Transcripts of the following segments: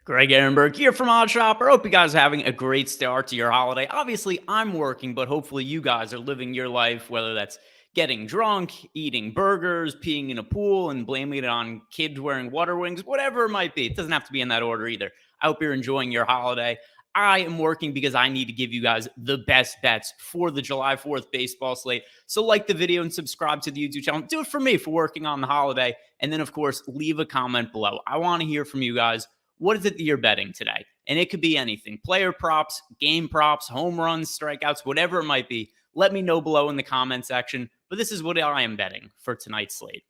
Greg Ehrenberg here from Odd Shopper. Hope you guys are having a great start to your holiday. Obviously, I'm working, but hopefully you guys are living your life, whether that's getting drunk, eating burgers, peeing in a pool, and blaming it on kids wearing water wings, whatever it might be. It doesn't have to be in that order either. I hope you're enjoying your holiday. I am working because I need to give you guys the best bets for the July 4th baseball slate. So like the video and subscribe to the YouTube channel. Do it for me for working on the holiday. And then, of course, leave a comment below. I want to hear from you guys. What is it that you're betting today? And it could be anything. Player props, game props, home runs, strikeouts, whatever it might be. Let me know below in the comment section. But this is what I am betting for tonight's slate.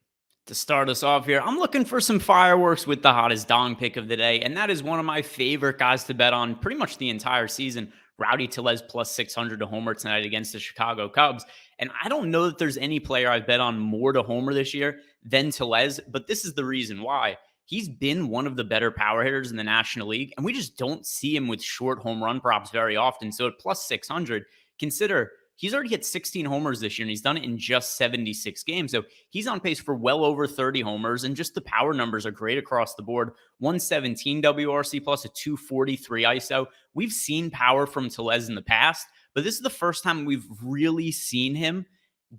To start us off here, I'm looking for some fireworks with the hottest dong pick of the day. And that is one of my favorite guys to bet on pretty much the entire season. Rowdy Tellez plus 600 to homer tonight against the Chicago Cubs. And I don't know that there's any player I've bet on more to homer this year than Tellez. But this is the reason why. He's been one of the better power hitters in the National League, and we just don't see him with short home run props very often. So at plus 600, consider he's already hit 16 homers this year, and he's done it in just 76 games. So he's on pace for well over 30 homers, and just the power numbers are great across the board. 117 WRC plus a 243 ISO. We've seen power from Tellez in the past, but this is the first time we've really seen him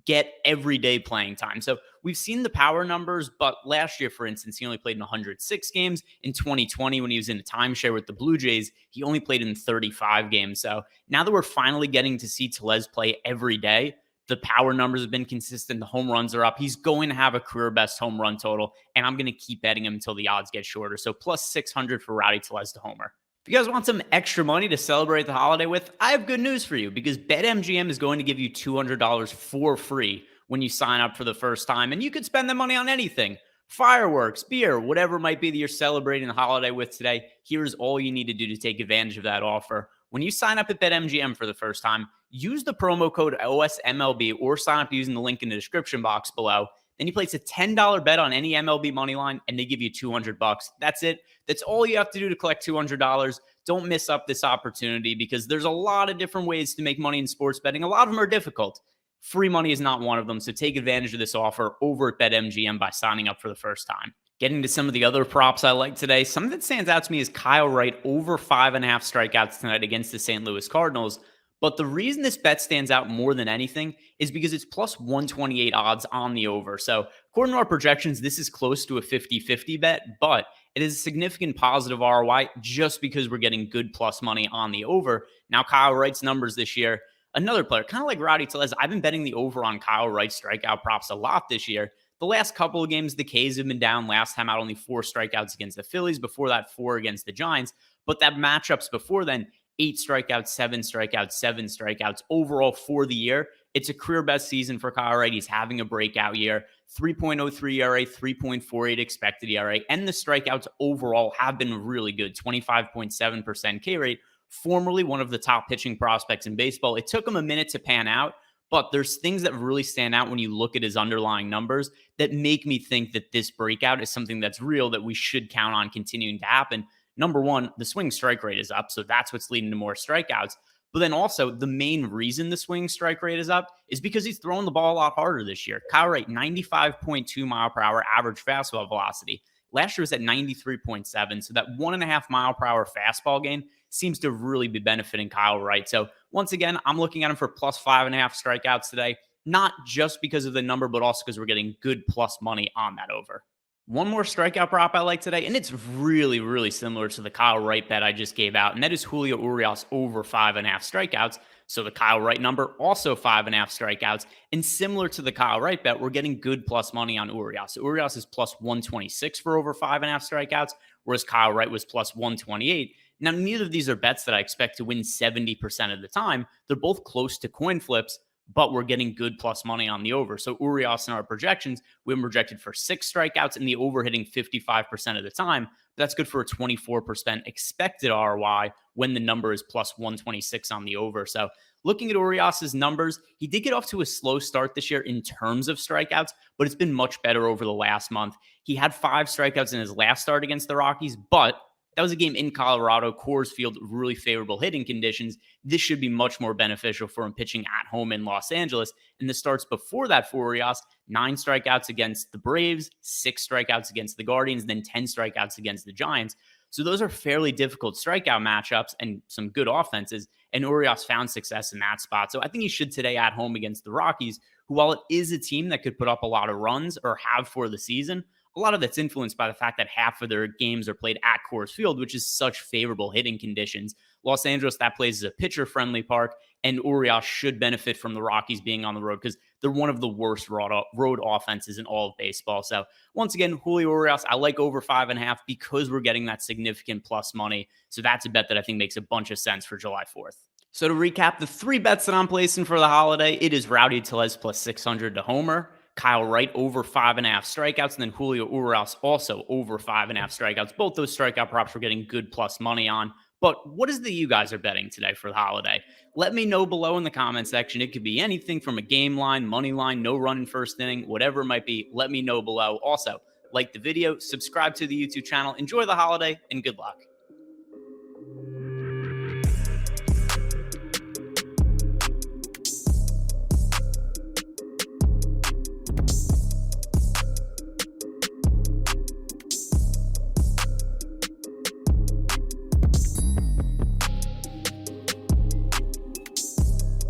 get everyday playing time. So we've seen the power numbers, but last year, for instance, he only played in 106 games. In 2020, when he was in a timeshare with the Blue Jays, he only played in 35 games. So now that we're finally getting to see Tellez play every day, the power numbers have been consistent. The home runs are up. He's going to have a career best home run total, and I'm going to keep betting him until the odds get shorter. So plus 600 for Rowdy Tellez to homer. If you guys want some extra money to celebrate the holiday with, I have good news for you because BetMGM is going to give you $200 for free when you sign up for the first time. And you could spend the money on anything. Fireworks, beer, whatever it might be that you're celebrating the holiday with today. Here's all you need to do to take advantage of that offer. When you sign up at BetMGM for the first time, use the promo code OSMLB or sign up using the link in the description box below. Then you place a $10 bet on any MLB money line, and they give you $200. That's it. That's all you have to do to collect $200. Don't miss up this opportunity because there's a lot of different ways to make money in sports betting. A lot of them are difficult. Free money is not one of them, so take advantage of this offer over at BetMGM by signing up for the first time. Getting to some of the other props I like today, something that stands out to me is Kyle Wright over 5.5 strikeouts tonight against the St. Louis Cardinals. But the reason this bet stands out more than anything is because it's plus 128 odds on the over. So according to our projections, this is close to a 50-50 bet, but it is a significant positive ROI just because we're getting good plus money on the over. Now, Kyle Wright's numbers this year, another player, kind of like Rowdy Tellez, I've been betting the over on Kyle Wright's strikeout props a lot this year. The last couple of games, the K's have been down. Last time out, only 4 strikeouts against the Phillies. Before that, 4 against the Giants. But that matchups before then, 8 strikeouts, 7 strikeouts, 7 strikeouts overall for the year. It's a career best season for Kyle Wright. He's having a breakout year. 3.03 ERA, 3.48 expected ERA, and the strikeouts overall have been really good. 25.7% K rate. Formerly one of the top pitching prospects in baseball. It took him a minute to pan out, but there's things that really stand out when you look at his underlying numbers that make me think that this breakout is something that's real, that we should count on continuing to happen. Number one, the swing strike rate is up, so that's what's leading to more strikeouts. But then also, the main reason the swing strike rate is up is because he's throwing the ball a lot harder this year. Kyle Wright, 95.2 mile per hour average fastball velocity. Last year was at 93.7, so that 1.5 mile per hour fastball gain seems to really be benefiting Kyle Wright. So once again, I'm looking at him for plus 5.5 strikeouts today, not just because of the number, but also because we're getting good plus money on that over. One more strikeout prop I like today, and it's really, really similar to the Kyle Wright bet I just gave out, and that is Julio Urias over 5.5 strikeouts. So the Kyle Wright number, also 5.5 strikeouts. And similar to the Kyle Wright bet, we're getting good plus money on Urias. So Urias is plus 126 for over 5.5 strikeouts, whereas Kyle Wright was plus 128. Now, neither of these are bets that I expect to win 70% of the time. They're both close to coin flips, but we're getting good plus money on the over. So Urias in our projections, we've projected for 6 strikeouts and the over hitting 55% of the time. That's good for a 24% expected ROI when the number is plus 126 on the over. So looking at Urias's numbers, he did get off to a slow start this year in terms of strikeouts, but it's been much better over the last month. He had 5 strikeouts in his last start against the Rockies, but that was a game in Colorado, Coors Field, really favorable hitting conditions. This should be much more beneficial for him pitching at home in Los Angeles. And the starts before that for Urias, 9 strikeouts against the Braves, 6 strikeouts against the Guardians, then 10 strikeouts against the Giants. So those are fairly difficult strikeout matchups and some good offenses. And Urias found success in that spot. So I think he should today at home against the Rockies, who, while it is a team that could put up a lot of runs or have for the season, a lot of that's influenced by the fact that half of their games are played at Coors Field, which is such favorable hitting conditions. Los Angeles, that place is a pitcher-friendly park, and Urias should benefit from the Rockies being on the road because they're one of the worst road offenses in all of baseball. So once again, Julio Urias, I like over 5.5 because we're getting that significant plus money. So that's a bet that I think makes a bunch of sense for July 4th. So to recap, the 3 bets that I'm placing for the holiday, it is Rowdy Tellez plus 600 to homer, Kyle Wright over 5.5 strikeouts, and then Julio Urias also over 5.5 strikeouts. Both those strikeout props we're getting good plus money on. But what is it that you guys are betting today for the holiday? Let me know below in the comment section. It could be anything from a game line, money line, no run in first inning, whatever it might be. Let me know below. Also, like the video, subscribe to the YouTube channel, enjoy the holiday, and good luck.